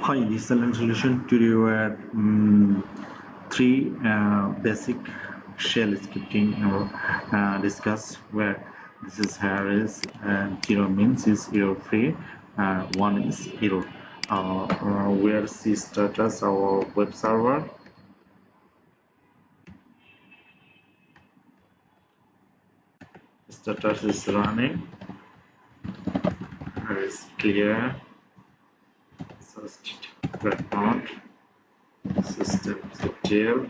Hi, this is a solution. Today we are three basic shell scripting discuss where this is here is zero means is error free, one is error. Where C status our web server. Status is running. Here is clear. First background. System detail.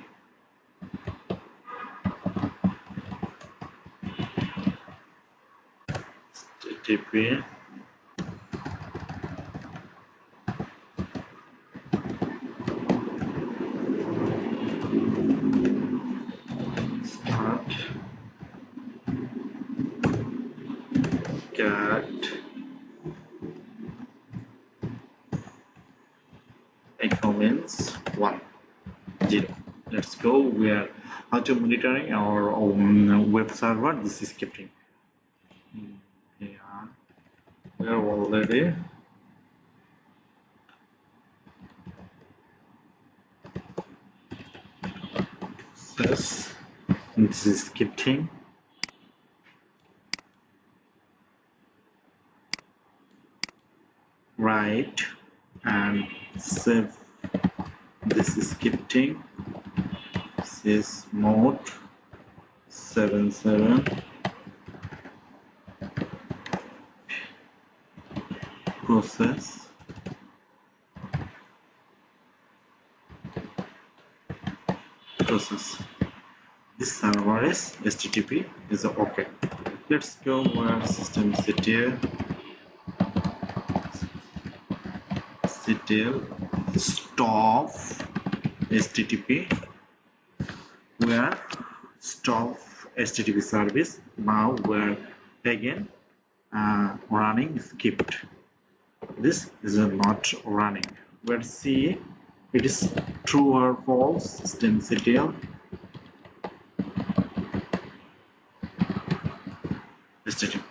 HTTP. Start. Get. Echo means 1, 0. Let's go. We are auto monitoring our web server. This is scripting. Yeah, we are already this. This is scripting. Right and save. This is scripting. This is mode 77. Process. This server is HTTP is okay. Let's go where system ctl stop HTTP where stop HTTP service. Now we're again running script. This is not running. Let's see it is true or false. System ctl HTTP.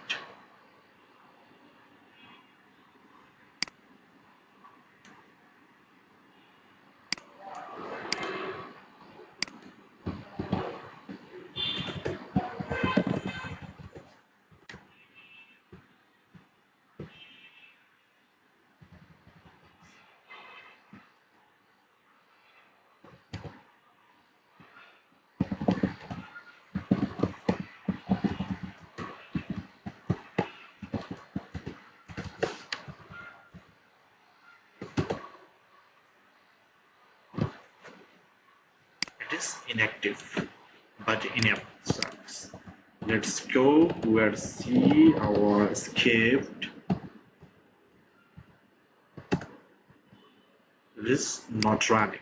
It is inactive but enable service. Let's go where see our script. It is not running.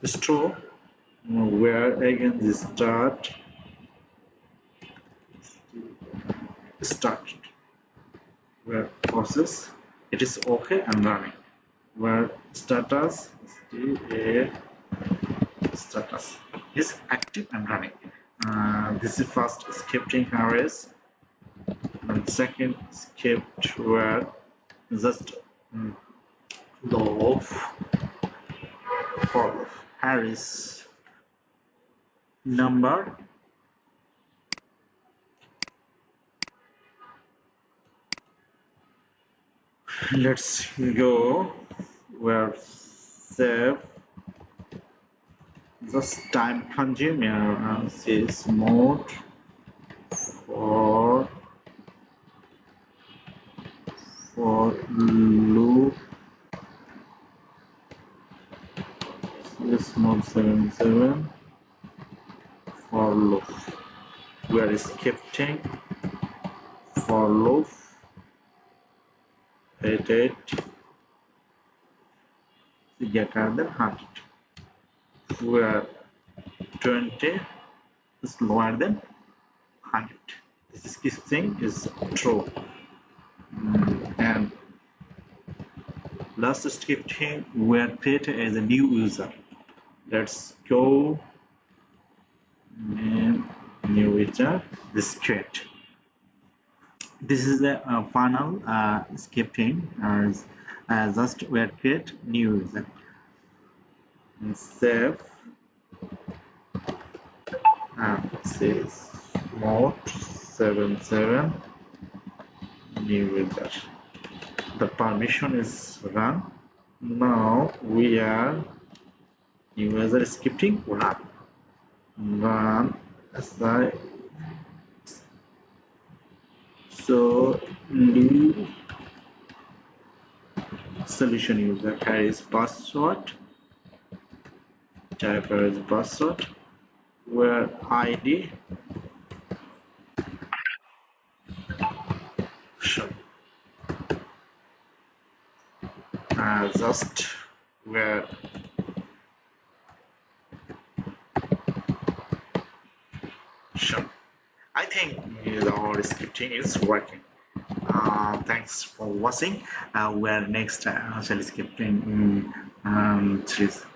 Store where again this start where process it is okay and running. Where status status is active and running. This is first scripting arrays and second script where just log for Harris number let's go where save just time consuming and says mode for loop this mode 77 for loop where is scripting for loop 88 greater than 100 where 20 is lower than 100. This thing is true. And last scripting where create as a new user. Let's go name new user this create. This is the final scripting Just where create new user and save and says mode 77 new user. The permission is run. Now we are new user scripting run as I so new solution user carries password type as password where ID show just where show. I think our scripting is working. Thanks for watching. Where next shell scripting series.